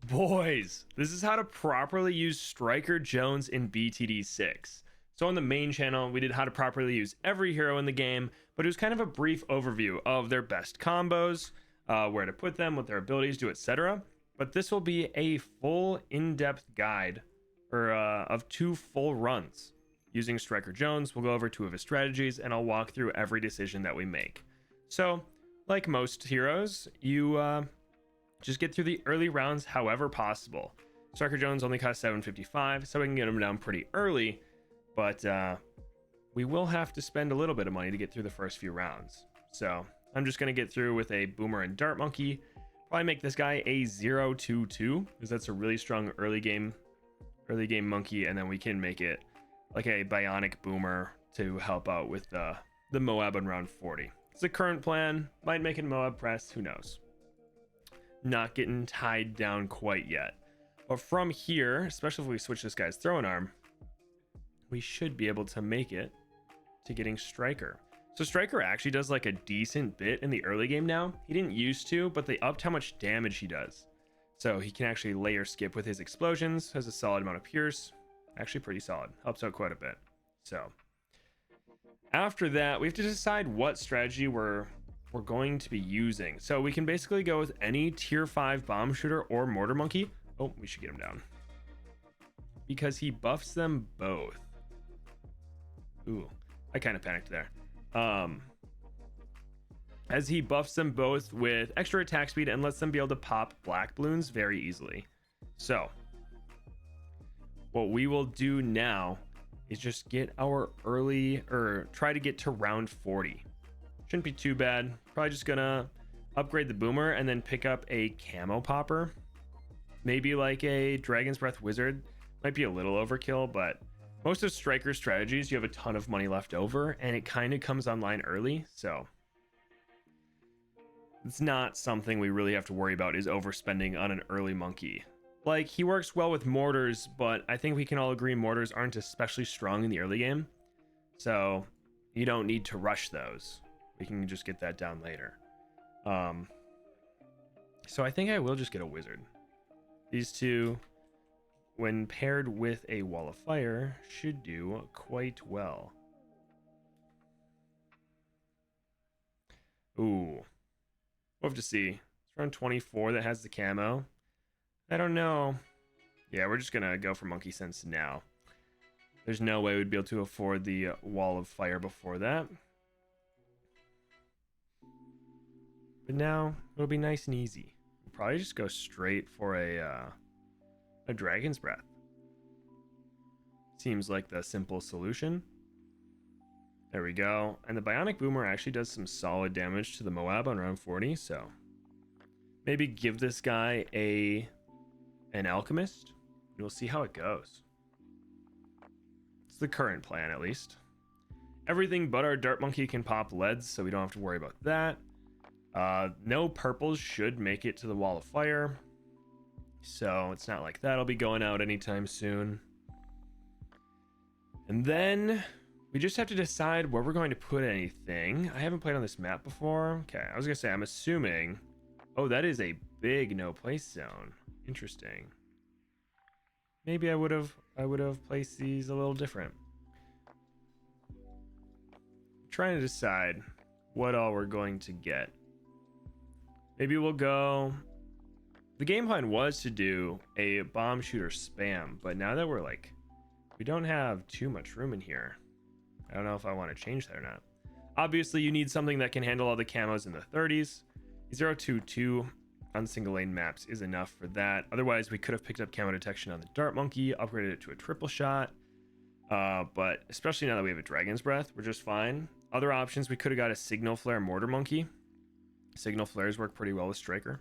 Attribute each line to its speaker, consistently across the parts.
Speaker 1: Boys, this is how to properly use Striker Jones in BTD6. So on the main channel, we did how to properly use every hero in the game, but it was kind of a brief overview of their best combos, where to put them, what their abilities do, etc. But this will be a full in-depth guide of 2 full runs using Striker Jones. We'll go over 2 of his strategies, and I'll walk through every decision that we make. So, like most heroes, you just get through the early rounds however possible. Striker Jones only costs 755, so we can get him down pretty early, but we will have to spend a little bit of money to get through the first few rounds. So I'm just going to get through with a Boomer and Dart Monkey. Probably make this guy a 0-2-2, because that's a really strong early game monkey, and then we can make it like a Bionic Boomer to help out with the Moab on round 40. It's the current plan. Might make it Moab press, who knows. Not getting tied down quite yet, but from here, especially if we switch this guy's throwing arm, we should be able to make it to getting Striker. So Striker actually does like a decent bit in the early game now. He didn't used to, but they upped how much damage he does, so he can actually layer skip with his explosions. Has a solid amount of pierce, actually pretty solid, helps out quite a bit. So after that, we have to decide what strategy we're going to be using. So we can basically go with any tier 5 bomb shooter or mortar monkey. Oh, we should get him down because he buffs them both. Ooh, I kind of panicked there. As he buffs them both with extra attack speed and lets them be able to pop black balloons very easily. So what we will do now is just get our early, or try to get to round 40. Shouldn't be too bad. Probably just gonna upgrade the Boomer and then pick up a camo popper. Maybe like a Dragon's Breath Wizard. Might be a little overkill, but most of Striker's strategies, you have a ton of money left over, and it kind of comes online early, so it's not something we really have to worry about, is overspending on an early monkey. Like, he works well with mortars, but I think we can all agree mortars aren't especially strong in the early game, so you don't need to rush those. We can just get that down later. So I think I will just get a wizard. These two, when paired with a wall of fire, should do quite well. Ooh, we'll have to see. It's round 24 that has the camo. I don't know. Yeah, we're just gonna go for monkey sense now. There's no way we'd be able to afford the wall of fire before that. But now it'll be nice and easy. We'll probably just go straight for a Dragon's Breath. Seems like the simple solution. There we go. And the Bionic Boomer actually does some solid damage to the Moab on round 40, so maybe give this guy an Alchemist, and we'll see how it goes. It's the current plan, at least. Everything but our Dart Monkey can pop leads, so we don't have to worry about that. No purples should make it to the wall of fire, so it's not like that'll be going out anytime soon. And then we just have to decide where we're going to put anything. I haven't played on this map before. Okay, I was gonna say, I'm assuming, oh, that is a big no place zone. Interesting. Maybe I would have placed these a little different. I'm trying to decide what all we're going to get. Maybe we'll go, the game plan was to do a bomb shooter spam, but now that we're like, we don't have too much room in here, I don't know if I want to change that or not. Obviously you need something that can handle all the camos in the 30s. 022 on single lane maps is enough for that. Otherwise we could have picked up camo detection on the Dart Monkey, upgraded it to a triple shot, but especially now that we have a Dragon's Breath, we're just fine. Other options, we could have got a Signal Flare Mortar Monkey. Signal Flares work pretty well with Striker,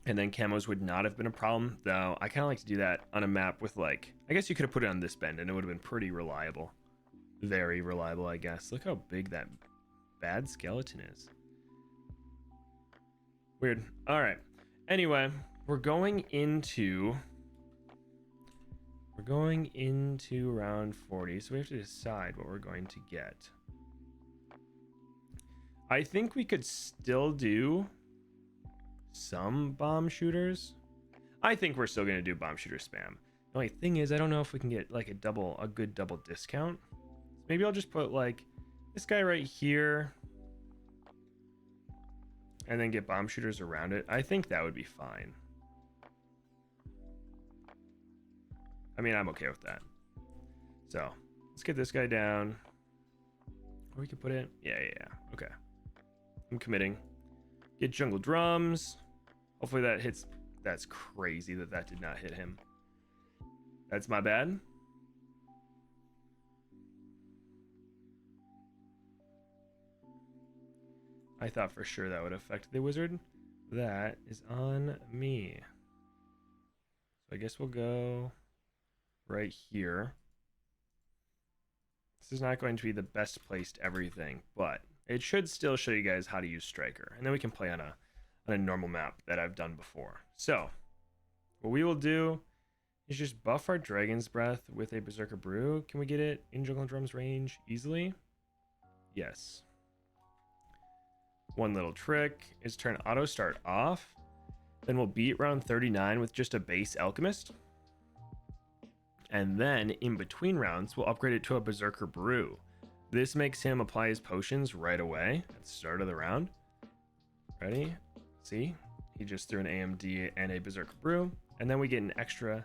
Speaker 1: and then camos would not have been a problem, though I kind of like to do that on a map with, like, I guess you could have put it on this bend and it would have been pretty reliable. Very reliable, I guess. Look how big that bad skeleton is. Weird. All right. Anyway, we're going into round 40, so we have to decide what we're going to get. I think we could still do some bomb shooters. I think we're still gonna do bomb shooter spam. The only thing is, I don't know if we can get like a good double discount. So maybe I'll just put like this guy right here, and then get bomb shooters around it. I think that would be fine. I mean, I'm okay with that. So let's get this guy down. Or we could put it. Yeah. Okay. I'm committing. Get jungle drums. Hopefully that hits. That's crazy that did not hit him. That's my bad. I thought for sure that would affect the wizard. That is on me. So I guess we'll go right here. This is not going to be the best placed everything, but it should still show you guys how to use Striker. And then we can play on a normal map that I've done before. So what we will do is just buff our Dragon's Breath with a Berserker Brew. Can we get it in Jungle Drums range easily? Yes. One little trick is turn auto start off. Then we'll beat round 39 with just a base Alchemist. And then in between rounds, we'll upgrade it to a Berserker Brew. This makes him apply his potions right away at the start of the round. Ready? See? He just threw an AMD and a Berserker Brew. And then we get an extra,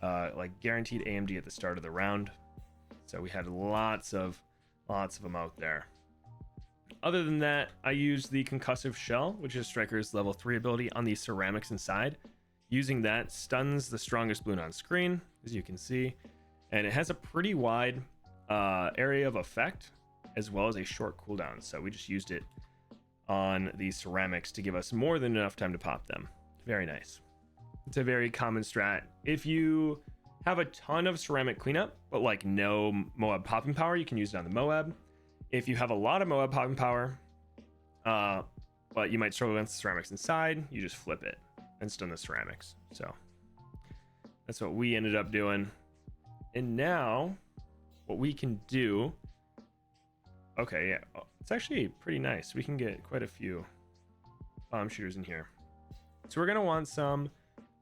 Speaker 1: like guaranteed AMD at the start of the round. So we had lots of them out there. Other than that, I used the Concussive Shell, which is Striker's level 3 ability on the ceramics inside. Using that stuns the strongest balloon on screen, as you can see. And it has a pretty wide area of effect, as well as a short cooldown. So we just used it on the ceramics to give us more than enough time to pop them. Very nice. It's a very common strat. If you have a ton of ceramic cleanup, but like no Moab popping power, you can use it on the Moab. If you have a lot of Moab popping power, but you might struggle against the ceramics inside, you just flip it and stun the ceramics. So that's what we ended up doing. And now what we can do, okay, yeah, it's actually pretty nice. We can get quite a few bomb shooters in here. So we're gonna want some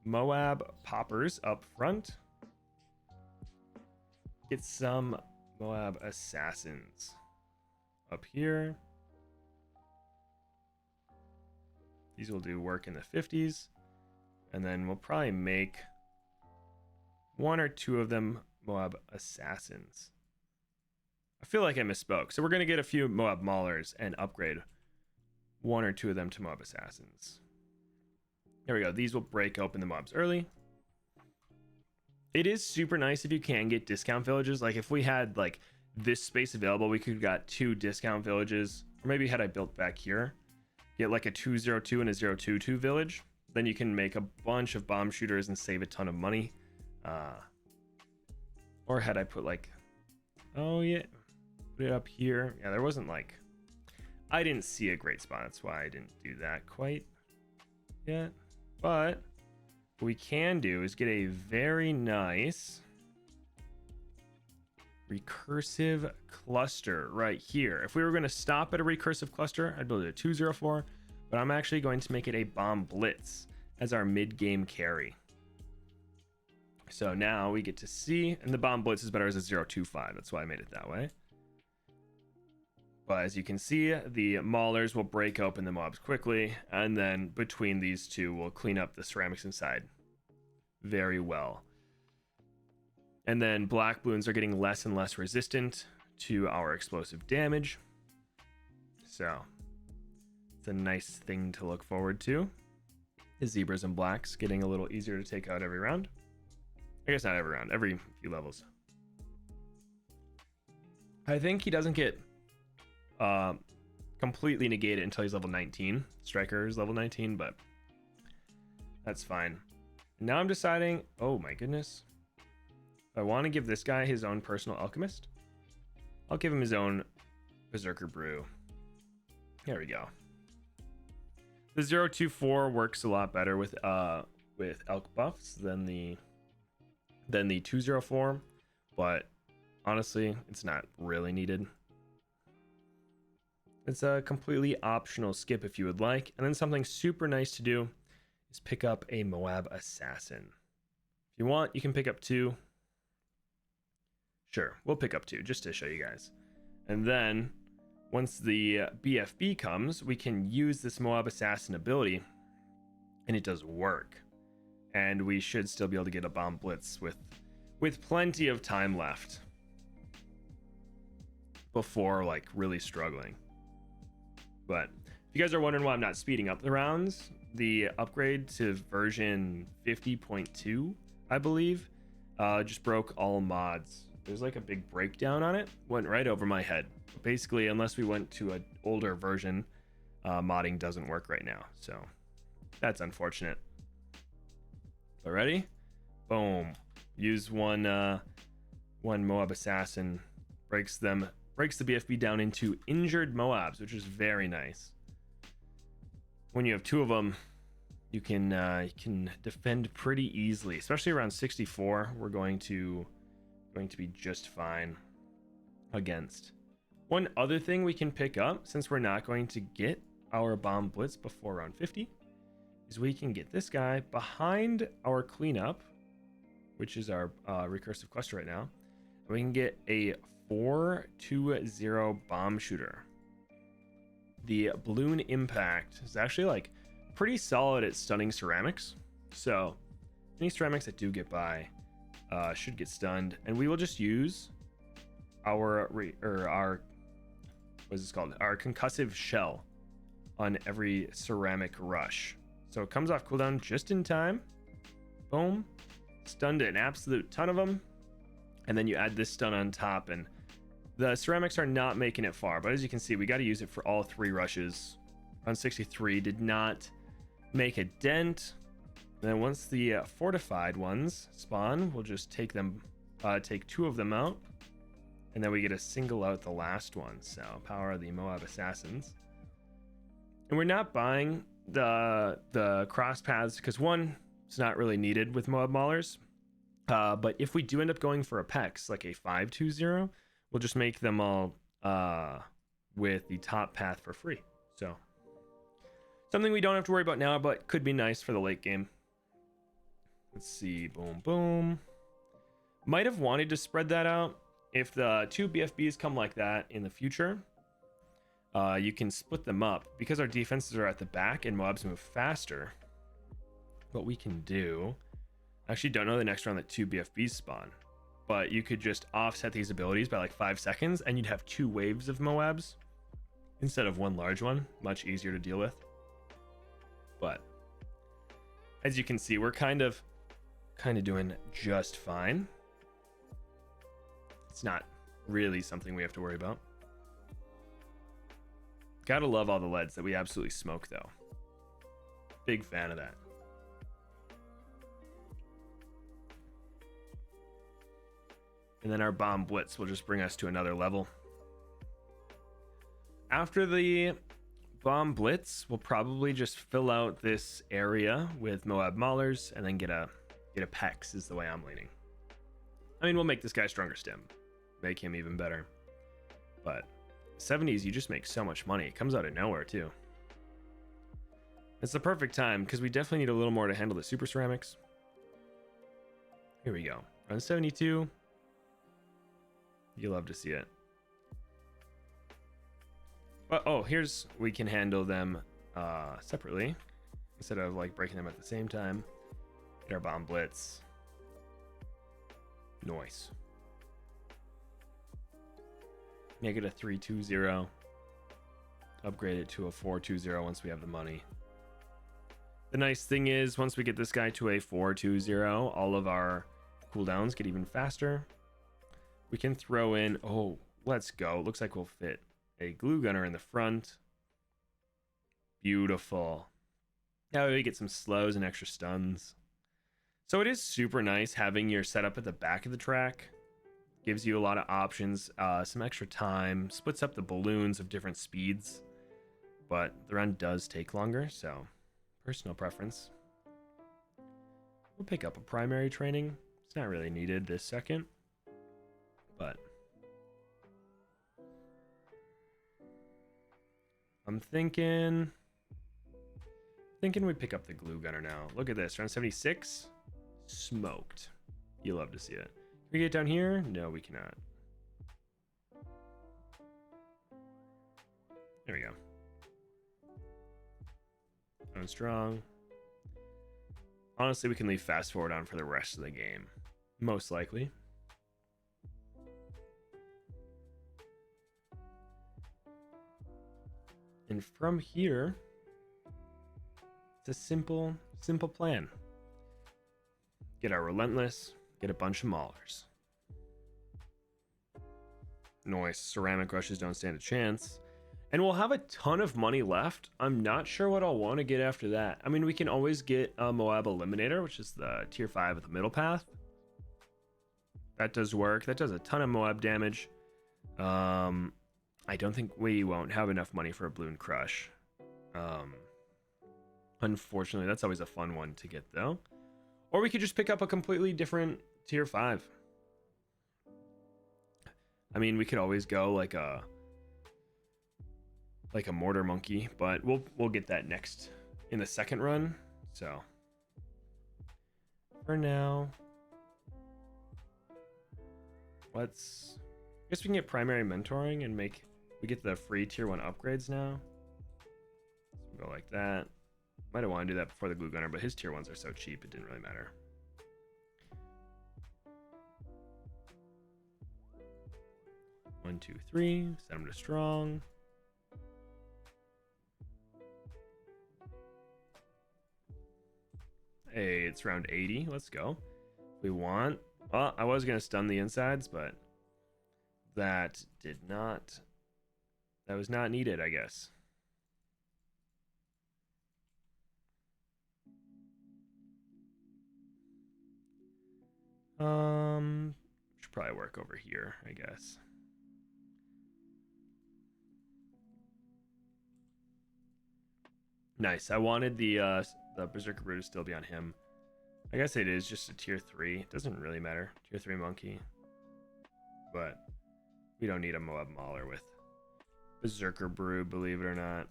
Speaker 1: Moab poppers up front. Get some Moab assassins up here. These will do work in the 50s. And then we'll probably make one or two of them Moab assassins. I feel like I misspoke. So we're going to get a few Moab maulers and upgrade one or two of them to Moab assassins. There we go. These will break open the mobs early. It is super nice if you can get discount villages. Like if we had like this space available, we could have got 2 discount villages. Or maybe had I built back here, get like a 202 and a 022 village. Then you can make a bunch of bomb shooters and save a ton of money. Or had I put like, oh yeah, put it up here. Yeah, there wasn't like, I didn't see a great spot. That's why I didn't do that quite yet. But what we can do is get a very nice recursive cluster right here. If we were going to stop at a recursive cluster, I'd build it a 204, but I'm actually going to make it a bomb blitz as our mid-game carry. So now we get to see, and the bomb blitz is better as a 025. That's why I made it that way. But as you can see, the maulers will break open the mobs quickly, and then between these two, we'll clean up the ceramics inside very well. And then black balloons are getting less and less resistant to our explosive damage. So it's a nice thing to look forward to. The zebras and blacks getting a little easier to take out every round. I guess not every round, every few levels. I think he doesn't get completely negated until he's level 19. Striker is level 19, but that's fine. And now I'm deciding, oh my goodness. If I want to give this guy his own personal alchemist, I'll give him his own Berserker Brew. There we go. The 024 works a lot better with elk buffs than the 204, but honestly, it's not really needed. It's a completely optional skip if you would like. And then something super nice to do is pick up a Moab Assassin. If you want, you can pick up 2. Sure, we'll pick up 2 just to show you guys. And then once the BFB comes, we can use this Moab Assassin ability, and it does work. And we should still be able to get a bomb blitz with plenty of time left before like really struggling. But if you guys are wondering why I'm not speeding up the rounds, the upgrade to version 50.2, I believe, just broke all mods. There's like a big breakdown on it, went right over my head. Basically, unless we went to an older version, modding doesn't work right now, so that's unfortunate. But ready? Boom. Use one Moab Assassin, breaks the BFB down into injured Moabs, which is very nice. When you have 2 of them, you can defend pretty easily, especially around 64. We're going to be just fine against. One other thing we can pick up, since we're not going to get our bomb blitz before round 50, is we can get this guy behind our cleanup, which is our recursive cluster right now. We can get a 4-2-0 bomb shooter. The balloon impact is actually like pretty solid at stunning ceramics, so any ceramics that do get by should get stunned, and we will just use our what's this called, our concussive shell on every ceramic rush. So it comes off cooldown just in time. Boom. Stunned an absolute ton of them. And then you add this stun on top, and the ceramics are not making it far. But as you can see, we got to use it for all 3 rushes. Round 63 did not make a dent. And then once the fortified ones spawn, we'll just take 2 of them out. And then we get to single out the last one. So power of the Moab Assassins. And we're not buying the cross paths because, one, it's not really needed with Moab Maulers. But if we do end up going for a PEX, like a 5-2-0, we'll just make them all with the top path for free. So something we don't have to worry about now, but could be nice for the late game. Let's see. Boom, boom. Might have wanted to spread that out. If the 2 BFBs come like that in the future, you can split them up. Because our defenses are at the back and Moabs move faster, what we can do, I actually don't know the next round that 2 BFBs spawn, but you could just offset these abilities by like 5 seconds and you'd have 2 waves of Moabs instead of 1 large one. Much easier to deal with. But as you can see, we're kind of doing just fine. It's not really something we have to worry about. Gotta love all the leads that we absolutely smoke, though. Big fan of that. And then our bomb blitz will just bring us to another level. After the bomb blitz, we'll probably just fill out this area with Moab Maulers and then get a PEX is the way I'm leaning. I mean, we'll make this guy stronger stim. Make him even better. But 70s, you just make so much money. It comes out of nowhere, too. It's the perfect time, because we definitely need a little more to handle the super ceramics. Here we go. Run 72. You love to see it. But, oh, here's... we can handle them separately, instead of, like, breaking them at the same time. Get our bomb blitz. Nice. Make it a 3-2-0. Upgrade it to a 4-2-0 once we have the money. The nice thing is, once we get this guy to a 4-2-0, all of our cooldowns get even faster. We can throw in... oh, let's go. Looks like we'll fit a glue gunner in the front. Beautiful. Now we get some slows and extra stuns. So it is super nice having your setup at the back of the track. Gives you a lot of options, some extra time, splits up the balloons of different speeds, but the run does take longer, so personal preference. We'll pick up a primary training. It's not really needed this second, but I'm thinking we pick up the glue gunner now. Look at this, round 76, smoked. You love to see it. Can we get down here? No, we cannot. There we go. Going strong. Honestly, we can leave fast forward on for the rest of the game, most likely. And from here, it's a simple plan. Get our Relentless, get a bunch of Maulers. Noise, ceramic rushes don't stand a chance. And we'll have a ton of money left. I'm not sure what I'll want to get after that. I mean, we can always get a Moab Eliminator, which is the tier 5 of the middle path. That does work. That does a ton of Moab damage. I don't think we won't have enough money for a Balloon Crush. Unfortunately, that's always a fun one to get, though. Or we could just pick up a completely different tier 5. I mean, we could always go like a Mortar Monkey, but we'll get that next in the second run. So for now, I guess we can get primary mentoring and we get the free tier 1 upgrades now. So we'll go like that. Might have wanted to do that before the glue gunner, but his tier 1s are so cheap it didn't really matter. One, two, three. Set him to strong. Hey, it's round 80. Let's go. We want... Well, I was going to stun the insides, but that was not needed, I guess. Should probably work over here, I guess. Nice. I wanted the Berserker Brew to still be on him. I guess it is just a tier 3. It doesn't really matter. Tier 3 monkey. But we don't need a Moab Mauler with Berserker Brew, believe it or not.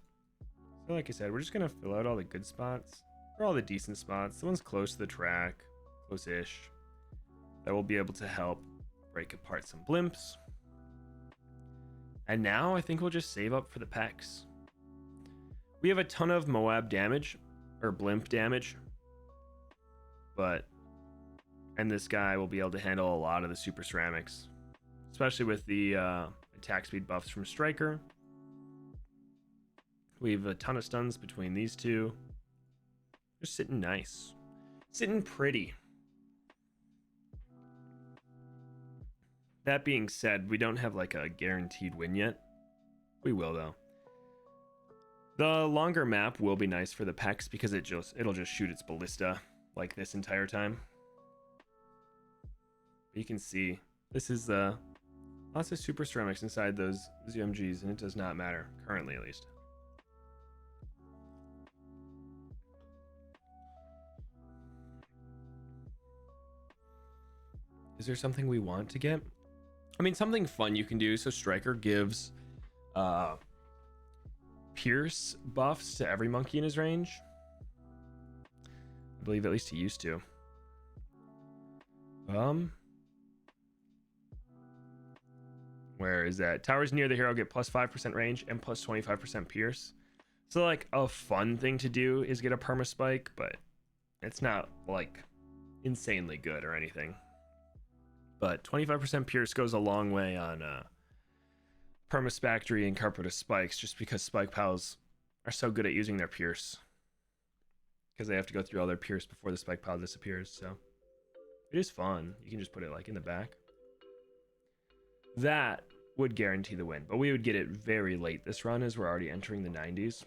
Speaker 1: So like I said, we're just going to fill out all the good spots. Or all the decent spots. The ones close to the track. Close-ish. That will be able to help break apart some blimps. And now I think we'll just save up for the pecs. We have a ton of Moab damage. Or blimp damage. And this guy will be able to handle a lot of the super ceramics, especially with the attack speed buffs from Striker. We have a ton of stuns between these two. Just sitting nice, sitting pretty. That being said, we don't have like a guaranteed win yet. We will though. The longer map will be nice for the pecs because it'll just shoot its ballista like this entire time. You can see this is lots of super ceramics inside those ZMGs, and it does not matter currently, at least. Is there something we want to get? I mean, something fun you can do. So Striker gives Pierce buffs to every monkey in his range. I believe at least he used to. Where is that? Towers near the hero get plus 5% range and plus 25% pierce. So like a fun thing to do is get a perma spike, but it's not like insanely good or anything. But 25% pierce goes a long way on Permaspectry and Carpeta spikes, just because spike pals are so good at using their pierce. Because they have to go through all their pierce before the spike pile disappears, so it is fun. You can just put it like in the back. That would guarantee the win, but we would get it very late this run as we're already entering the 90s.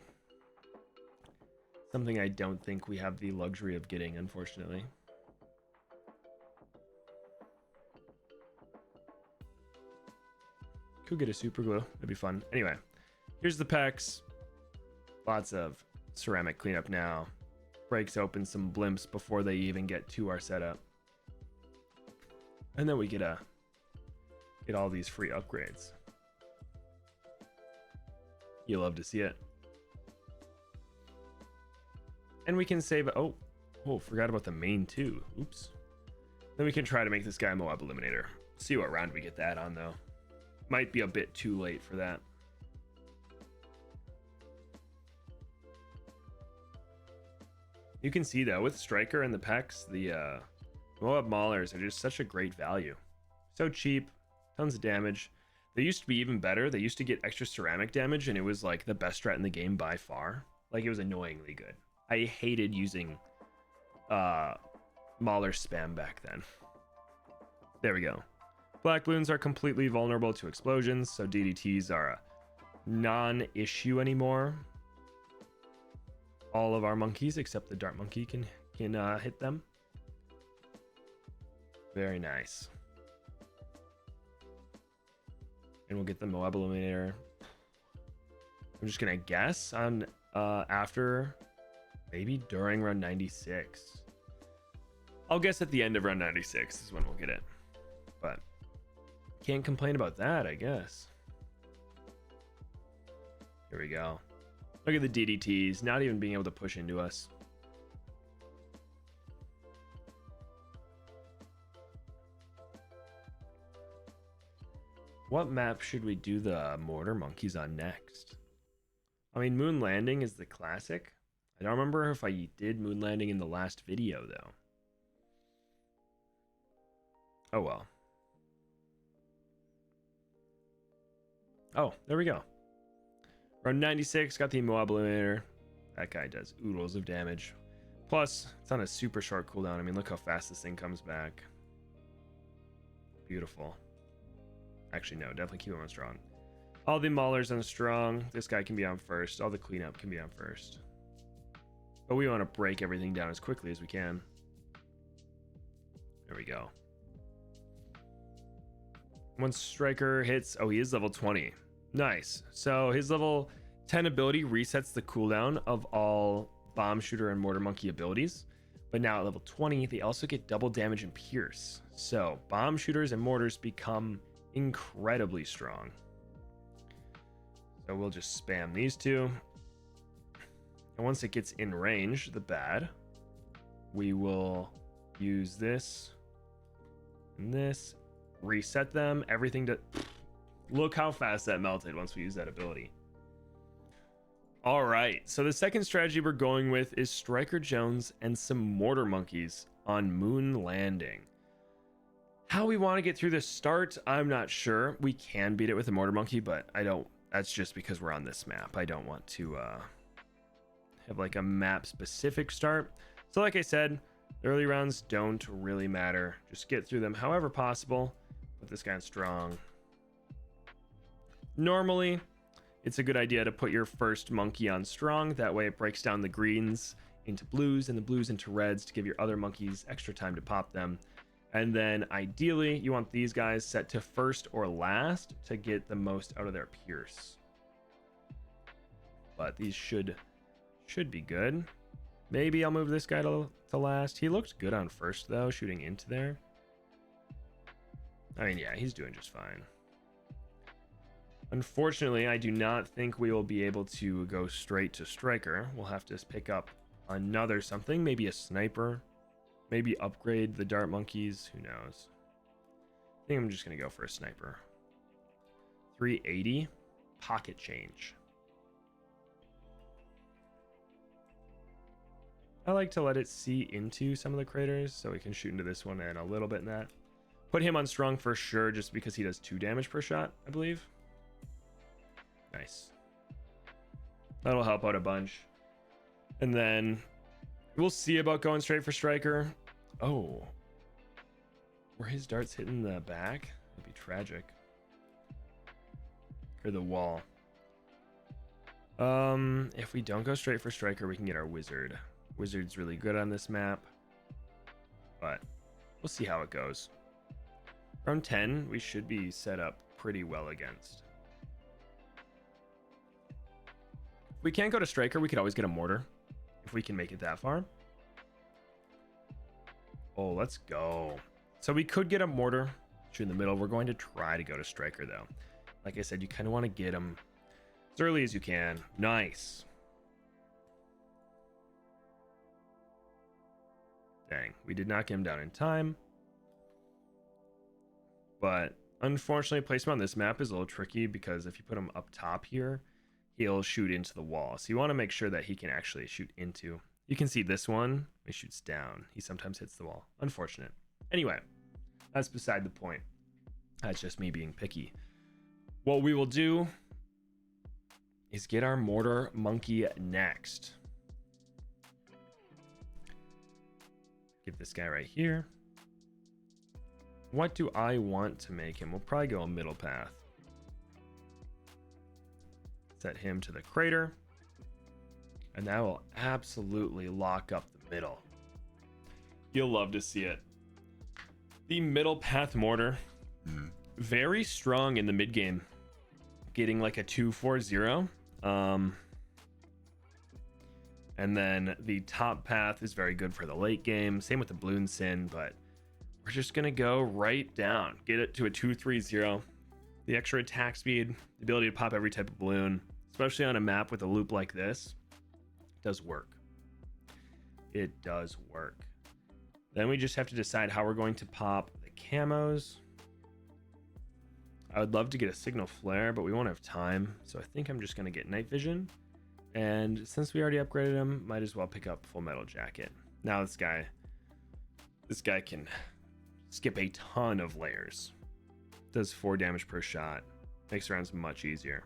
Speaker 1: Something I don't think we have the luxury of getting, unfortunately. Could get a super glue. That'd be fun. Anyway, here's the pecs. Lots of ceramic cleanup now. Breaks open some blimps before they even get to our setup. And then we get all these free upgrades. You love to see it. And we can save. Oh, forgot about the main too. Oops. Then we can try to make this guy a Moab Eliminator. See what round we get that on, though. Might be a bit too late for that. You can see, though, with Striker and the Pecs, the Moab Maulers are just such a great value. So cheap, tons of damage. They used to be even better. They used to get extra ceramic damage, and it was like the best strat in the game by far. Like, it was annoyingly good. I hated using Mauler spam back then. There we go. Black balloons are completely vulnerable to explosions, so DDTs are a non-issue anymore. All of our monkeys, except the dart monkey, can hit them. Very nice. And we'll get the Moab Eliminator. I'm just gonna guess on after, maybe during run 96. I'll guess at the end of run 96 is when we'll get it. But can't complain about that, I guess. Here we go. Look at the DDTs, not even being able to push into us. What map should we do the mortar monkeys on next? I mean, Moon Landing is the classic. I don't remember if I did Moon Landing in the last video, though. Oh, well. Oh, there we go. Run 96, got the Moab Eliminator. That guy does oodles of damage. Plus, it's on a super short cooldown. I mean, look how fast this thing comes back. Beautiful. Actually, no, definitely keep him on strong. All the Maulers on strong. This guy can be on first. All the cleanup can be on first. But we want to break everything down as quickly as we can. There we go. Once Striker hits... Oh, he is level 20. Nice. So his level 10 ability resets the cooldown of all Bomb Shooter and Mortar Monkey abilities. But now at level 20, they also get double damage and pierce. So Bomb Shooters and Mortars become incredibly strong. So we'll just spam these two. And once it gets in range, the bad, we will use this and this, reset them, everything to... Look how fast that melted once we use that ability. All right, so the second strategy we're going with is Striker Jones and some Mortar Monkeys on Moon Landing. How we want to get through this start, I'm not sure. We can beat it with a Mortar Monkey, but I don't... That's just because we're on this map. I don't want to have like a map-specific start. So like I said, the early rounds don't really matter. Just get through them however possible. Put this guy on strong. Normally, it's a good idea to put your first monkey on strong. That way it breaks down the greens into blues and the blues into reds to give your other monkeys extra time to pop them. And then ideally, you want these guys set to first or last to get the most out of their pierce. But these should be good. Maybe I'll move this guy to last. He looked good on first, though, shooting into there. I mean, yeah, he's doing just fine. Unfortunately, I do not think we will be able to go straight to Striker. We'll have to pick up another something, maybe a sniper. Maybe upgrade the dart monkeys. Who knows? I think I'm just going to go for a sniper. 380. Pocket change. I like to let it see into some of the craters so we can shoot into this one and a little bit in that. Put him on strong for sure just because he does 2 damage per shot, I believe. Nice. That'll help out a bunch. And then we'll see about going straight for Striker. Oh. Were his darts hitting the back? That'd be tragic. Or the wall. If we don't go straight for Striker, we can get our Wizard. Wizard's really good on this map. But we'll see how it goes. Round 10, we should be set up pretty well against. If we can't go to Striker, we could always get a Mortar. If we can make it that far. Oh, let's go. So we could get a Mortar. Shoot in the middle. We're going to try to go to Striker, though. Like I said, you kind of want to get him as early as you can. Nice. Dang, we did not get him down in time. But unfortunately, placement on this map is a little tricky because if you put him up top here, he'll shoot into the wall. So you want to make sure that he can actually shoot into. You can see this one, he shoots down. He sometimes hits the wall. Unfortunate. Anyway, that's beside the point. That's just me being picky. What we will do is get our mortar monkey next. Get this guy right here. What do I want to make him? We'll probably go a middle path. Set him to the crater. And that will absolutely lock up the middle. You'll love to see it. The middle path mortar, very strong in the mid game, getting like a 2-4-0. And then the top path is very good for the late game. Same with the balloon sin, but we're just gonna go right down, get it to a 2-3-0. The extra attack speed, the ability to pop every type of balloon, especially on a map with a loop like this, does work. It does work. Then we just have to decide how we're going to pop the camos. I would love to get a signal flare, but we won't have time. So I think I'm just going to get night vision. And since we already upgraded him, might as well pick up full metal jacket. Now this guy can skip a ton of layers. Does 4 damage per shot. Makes rounds much easier.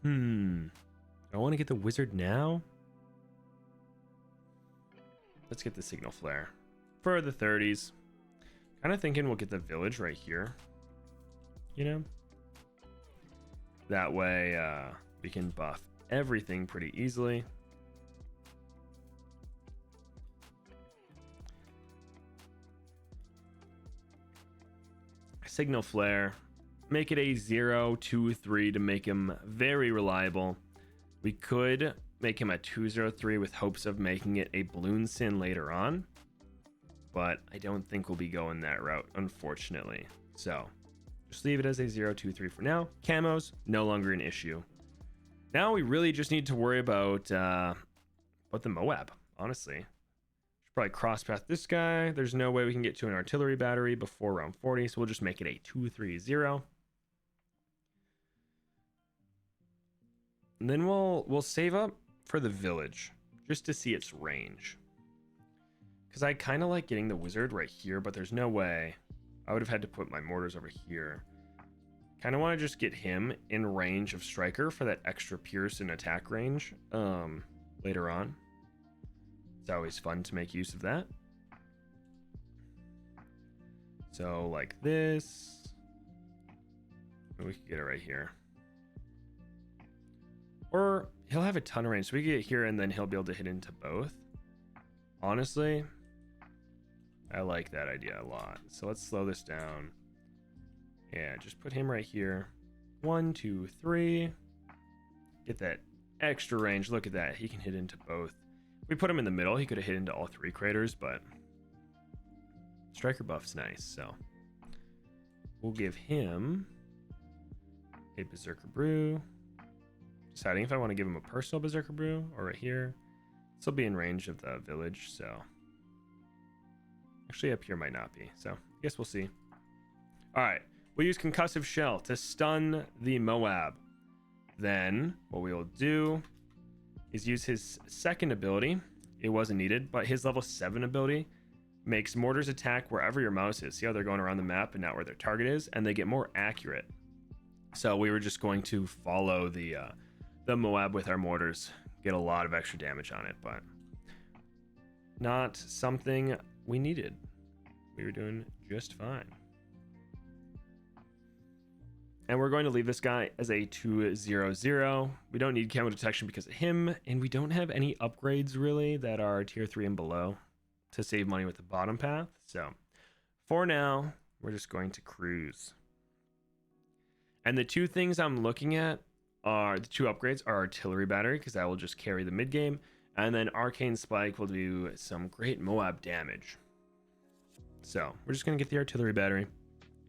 Speaker 1: I want to get the wizard now. Let's get the signal flare for the 30s. Kind of thinking we'll get the village right here. You know? That way we can buff everything pretty easily. Signal flare. Make it a 0-2-3 to make him very reliable. We could make him a 2-0-3 with hopes of making it a balloon sin later on, but I don't think we'll be going that route, unfortunately. So just leave it as a 0-2-3 for now. Camos, no longer an issue. Now we really just need to worry about the Moab, honestly. Should probably cross path this guy. There's no way we can get to an artillery battery before round 40, so we'll just make it a 2-3-0. And then we'll save up for the village just to see its range. Because I kind of like getting the wizard right here, but there's no way. I would have had to put my mortars over here. Kind of want to just get him in range of striker for that extra pierce and attack range later on. It's always fun to make use of that. So like this. We could get it right here. Or he'll have a ton of range, so we can get here and then he'll be able to hit into both. Honestly, I like that idea a lot. So let's slow this down. Yeah, just put him right here. 1, 2, 3. Get that extra range. Look at that. He can hit into both. We put him in the middle. He could have hit into all 3 craters, but striker buff's nice. So we'll give him a Berserker Brew. Deciding if I want to give him a personal Berserker Brew or right here. This will be in range of the village, so actually up here might not be. So I guess we'll see. All right, we'll use Concussive Shell to stun the Moab. Then what we will do is use his second ability. It wasn't needed, but his level 7 ability makes mortars attack wherever your mouse is. See how they're going around the map and not where their target is, and they get more accurate. So we were just going to follow the Moab with our mortars, get a lot of extra damage on it, but not something we needed. We were doing just fine. And we're going to leave this guy as a 2-0-0. We don't need camo detection because of him, and we don't have any upgrades really that are tier 3 and below to save money with the bottom path. So for now, we're just going to cruise. And the 2 things I'm looking at are the 2 upgrades are artillery battery, because that will just carry the mid game, and then arcane spike will do some great Moab damage. So we're just going to get the artillery battery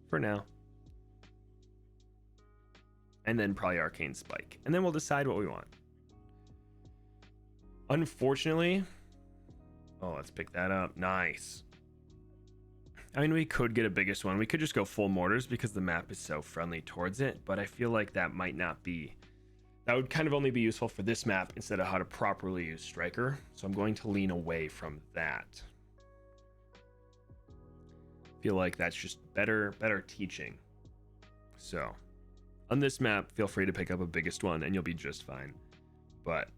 Speaker 1: for now, and then probably arcane spike, and then we'll decide what we want. Unfortunately, oh, let's pick that up. Nice. I mean, we could get a biggest one. We could just go full mortars because the map is so friendly towards it, but I feel like that might not be. That would kind of only be useful for this map instead of how to properly use striker. So I'm going to lean away from that. Feel like that's just better teaching. So on this map, feel free to pick up a biggest one and you'll be just fine. But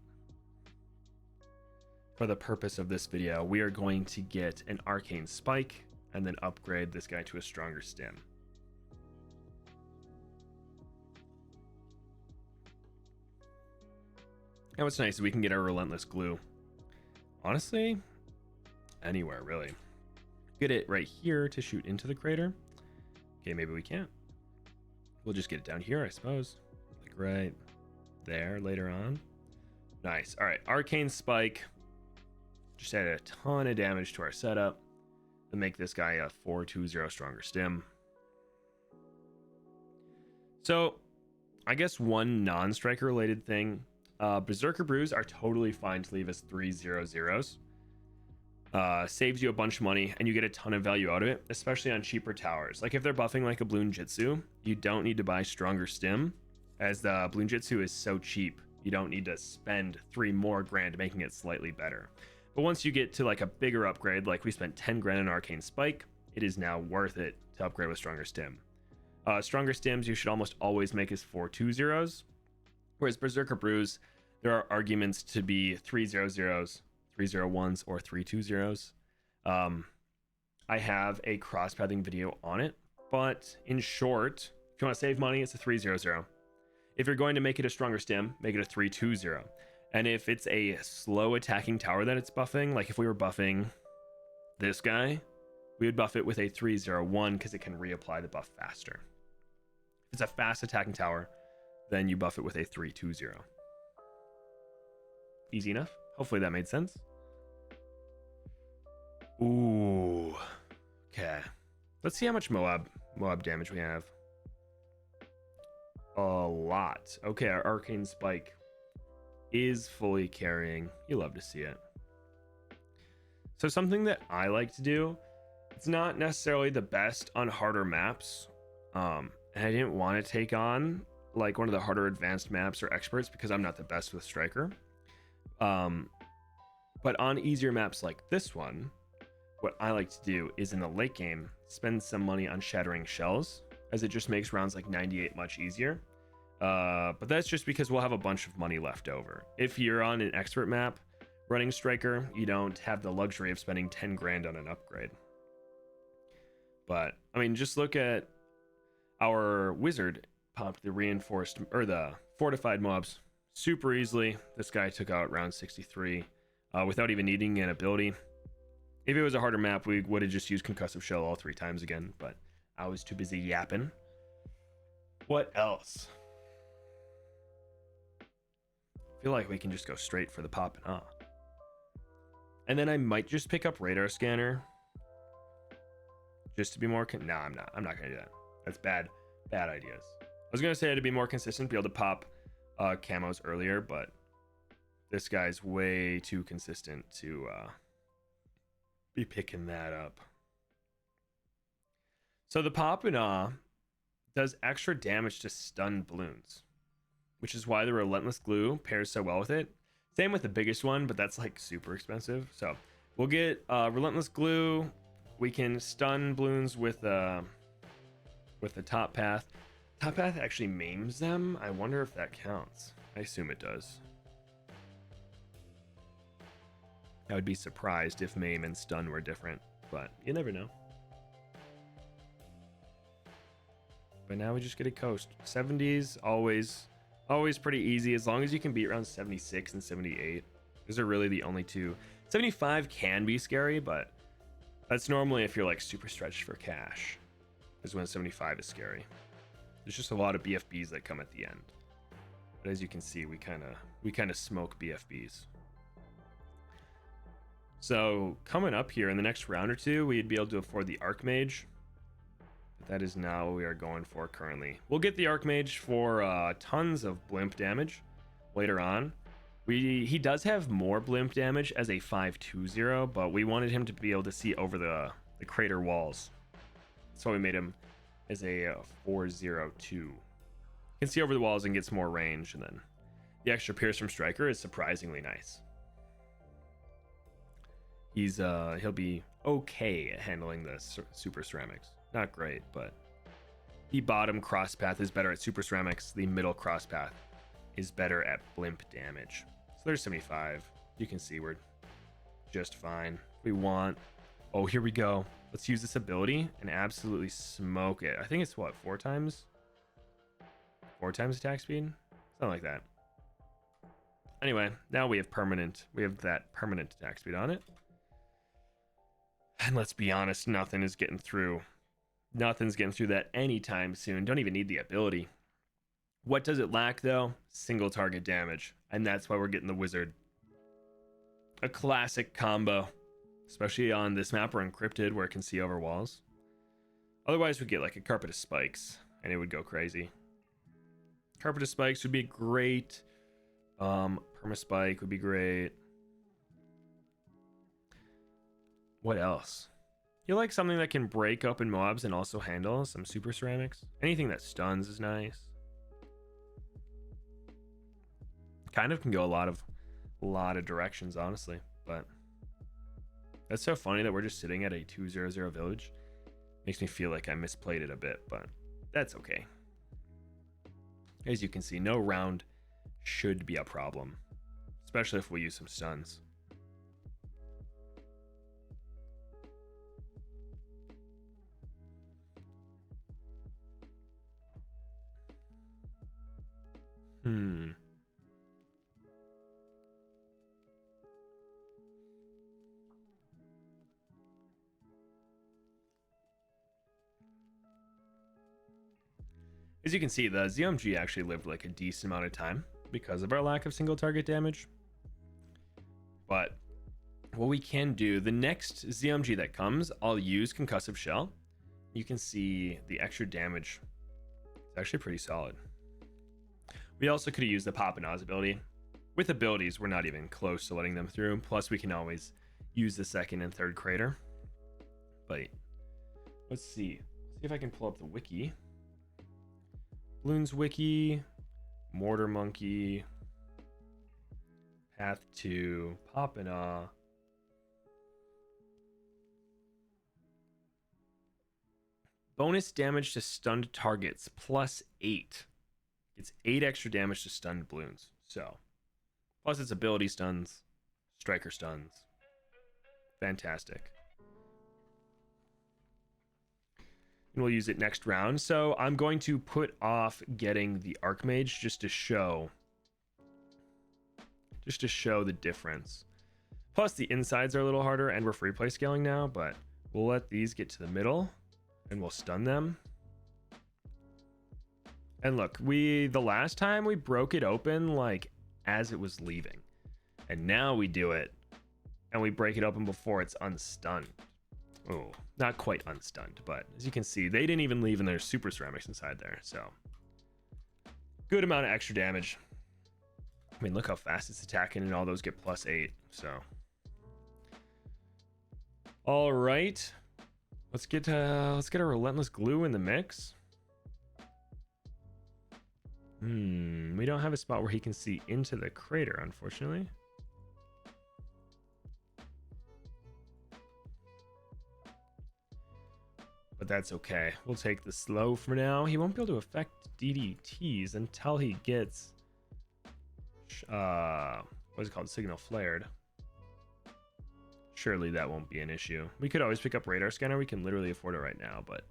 Speaker 1: for the purpose of this video, we are going to get an arcane spike and then upgrade this guy to a stronger stim. And what's nice is we can get our relentless glue. Honestly, anywhere really. Get it right here to shoot into the crater. Okay, maybe we can't. We'll just get it down here, I suppose. Like right there later on. Nice. All right, arcane spike. Just add a ton of damage to our setup to make this guy a 4-2-0 stronger stim. So I guess one non-striker related thing, Berserker Brews are totally fine to leave as 3/0/0s. Saves you a bunch of money and you get a ton of value out of it, especially on cheaper towers. Like if they're buffing like a Bloon Jitsu, you don't need to buy stronger stim, as the Bloon Jitsu is so cheap. You don't need to spend $3 more making it slightly better. But once you get to like a bigger upgrade, like we spent 10 grand on arcane spike, it is now worth it to upgrade with stronger stim. Stronger stims you should almost always make as 4/2/0s, whereas Berserker Brews, there are arguments to be 3/0/0s, 3/0/1s, or 3/2/0s. I have a cross-pathing video on it, but in short, if you want to save money, it's a 3/0/0. If you're going to make it a stronger stim, make it a 3/2/0. And if it's a slow attacking tower that it's buffing, like if we were buffing this guy, we would buff it with a 3/0/1 because it can reapply the buff faster. If it's a fast attacking tower, then you buff it with a 3/2/0. Easy enough. Hopefully that made sense. Ooh. Okay. Let's see how much Moab damage we have. A lot. Okay, our arcane spike is fully carrying. You love to see it. So something that I like to do, it's not necessarily the best on harder maps. And I didn't want to take on like one of the harder advanced maps or experts because I'm not the best with striker. But on easier maps like this one, what I like to do is in the late game, spend some money on shattering shells, as it just makes rounds like 98 much easier. But that's just because we'll have a bunch of money left over. If you're on an expert map running striker, you don't have the luxury of spending 10 grand on an upgrade. But I mean, just look at our wizard popped the reinforced or the fortified mobs super easily. This guy took out round 63 without even needing an ability. If it was a harder map, we would have just used concussive shell all 3 times again, but I was too busy yapping. What else? I feel like we can just go straight for the pop and ah. And then I might just pick up radar scanner just to be more no, I'm not gonna do that. That's bad ideas. I was gonna say to be more consistent, be able to pop camos earlier, but this guy's way too consistent to be picking that up. So the pop and ah does extra damage to stun balloons, which is why the relentless glue pairs so well with it. Same with the biggest one, but that's like super expensive. So we'll get relentless glue. We can stun balloons with the top path. Top path actually maims them. I wonder if that counts. I assume it does. I would be surprised if maim and stun were different, but you never know. But now we just get a coast. 70s always pretty easy as long as you can beat around 76 and 78. Those are really the only two. 75 can be scary, but that's normally if you're like super stretched for cash, is when 75 is scary. There's just a lot of BFBs that come at the end. But as you can see, we kind of smoke BFBs. So coming up here in the next round or two, we'd be able to afford the Archmage. But that is not what we are going for currently. We'll get the Archmage for tons of blimp damage later on. He does have more blimp damage as a 520, but we wanted him to be able to see over the crater walls. So we made him as a 402. Can see over the walls and gets more range, and then the extra pierce from Striker is surprisingly nice. He'll be okay at handling the super ceramics. Not great, but the bottom cross path is better at super ceramics. The middle cross path is better at blimp damage. So there's 75. You can see we're just fine. We want, oh, here we go. Let's use this ability and absolutely smoke it. I think it's what, 4 times attack speed, something like that. Anyway, now we have that permanent attack speed on it. And let's be honest, nothing's getting through that anytime soon. Don't even need the ability. What does it lack though? Single target damage. And that's why we're getting the wizard. A classic combo, especially on this map or encrypted where it can see over walls. Otherwise we'd get like a carpet of spikes and it would go crazy. Carpet of spikes would be great. Permaspike would be great. What else? You like something that can break open mobs and also handle some super ceramics? Anything that stuns is nice. Kind of can go a lot of directions, honestly, but that's so funny that we're just sitting at a 200 village. Makes me feel like I misplayed it a bit, but that's okay. As you can see, no round should be a problem, especially if we use some stuns. As you can see, the ZMG actually lived like a decent amount of time because of our lack of single target damage. But what we can do, the next ZMG that comes, I'll use Concussive Shell. You can see the extra damage is actually pretty solid. We also could have used the Pop and Oz ability. With abilities, we're not even close to letting them through. Plus, we can always use the second and third crater. But let's see. See if I can pull up the wiki. Bloons wiki, Mortar Monkey, Path 2, Pop and Awe. Bonus damage to stunned targets +8. It's 8 extra damage to stunned balloons. So, plus its ability stuns, striker stuns. Fantastic. And we'll use it next round. So I'm going to put off getting the Archmage just to show the difference. Plus the insides are a little harder and we're free play scaling now, but we'll let these get to the middle and we'll stun them. And look, the last time we broke it open like as it was leaving. And now we do it and we break it open before it's unstunned. Oh, not quite unstunned, but as you can see, they didn't even leave in their super ceramics inside there. So good amount of extra damage. I mean, look how fast it's attacking and all those get +8. So all right, let's get a relentless glue in the mix. We don't have a spot where he can see into the crater, unfortunately. But that's okay. We'll take the slow for now. He won't be able to affect DDTs until he gets what is it called? Signal flared. Surely that won't be an issue. We could always pick up radar scanner. We can literally afford it right now, but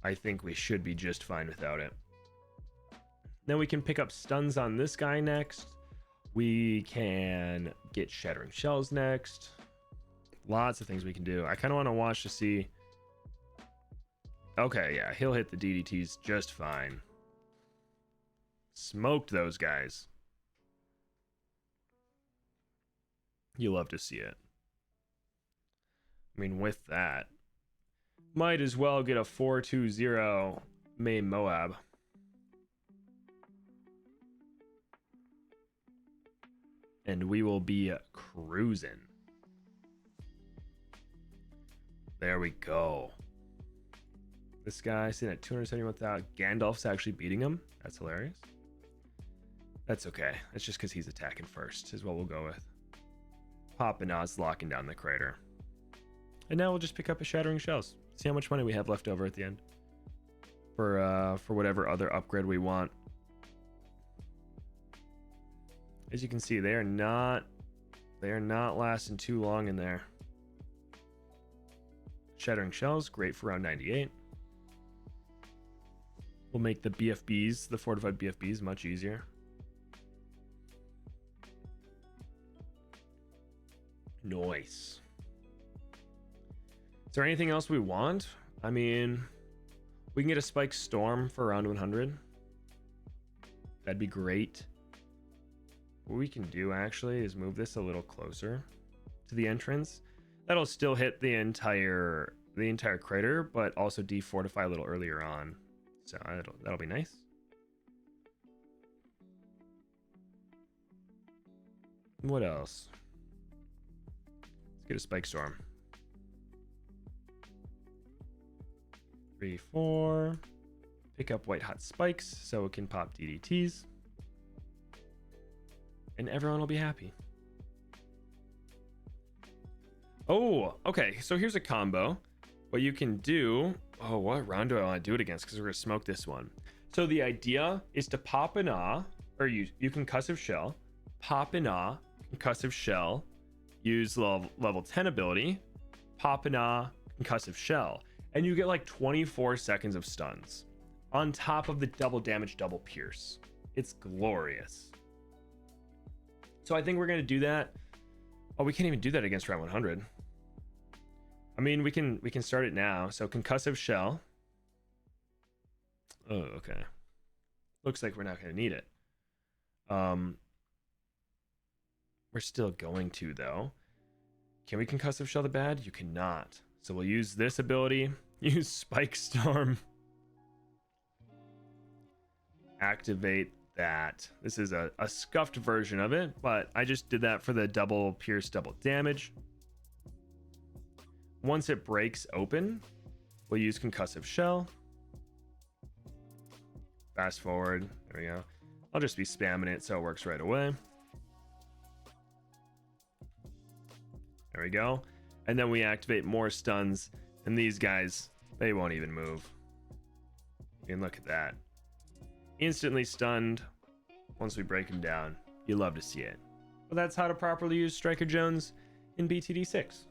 Speaker 1: I think we should be just fine without it. Then we can pick up stuns on this guy next. We can get shattering shells next. Lots of things we can do. I kind of want to watch to see. Okay, yeah, he'll hit the DDTs just fine. Smoked those guys. You love to see it. I mean, with that, might as well get a 420 main Moab. and we will be cruising. There we go. This guy sitting at 271,000. Gandalf's actually beating him. That's hilarious. That's okay. That's just because he's attacking first is what we'll go with. Papana's locking down the crater. And now we'll just pick up a Shattering Shells. See how much money we have left over at the end. For whatever other upgrade we want. As you can see, they are not lasting too long in there. Shattering Shells, great for around 98. We'll make the BFBs, the fortified BFBs, much easier. Nice. Is there anything else we want? I mean, we can get a Spike Storm for around 100. That'd be great. What we can do actually is move this a little closer to the entrance. That'll still hit the entire crater, but also defortify a little earlier on. So that'll be nice. What else? Let's get a Spike Storm. 3, 4. Pick up White Hot Spikes so it can pop DDTs. And everyone will be happy. Oh, okay. So here's a combo. What you can do... Oh, what round do I want to do it against? Because we're going to smoke this one. So the idea is to pop an Ah, or you Concussive Shell, pop an Ah, Concussive Shell, use level 10 ability, pop an Ah, Concussive Shell, and you get like 24 seconds of stuns on top of the double damage, double pierce. It's glorious. So I think we're going to do that. Oh, we can't even do that against round 100. I mean, we can start it now. So Concussive Shell. Oh, okay. Looks like we're not going to need it. We're still going to, though. Can we Concussive Shell the bad? You cannot. So we'll use this ability. Use Spike Storm. Activate that. This is a scuffed version of it, but I just did that for the double pierce, double damage. Once it breaks open, we'll use Concussive Shell. Fast forward. There we go. I'll just be spamming it so it works right away. There we go. And then we activate more stuns, and these guys, they won't even move. And look at that. Instantly stunned once we break him down. You love to see it. But that's how to properly use Striker Jones in BTD6.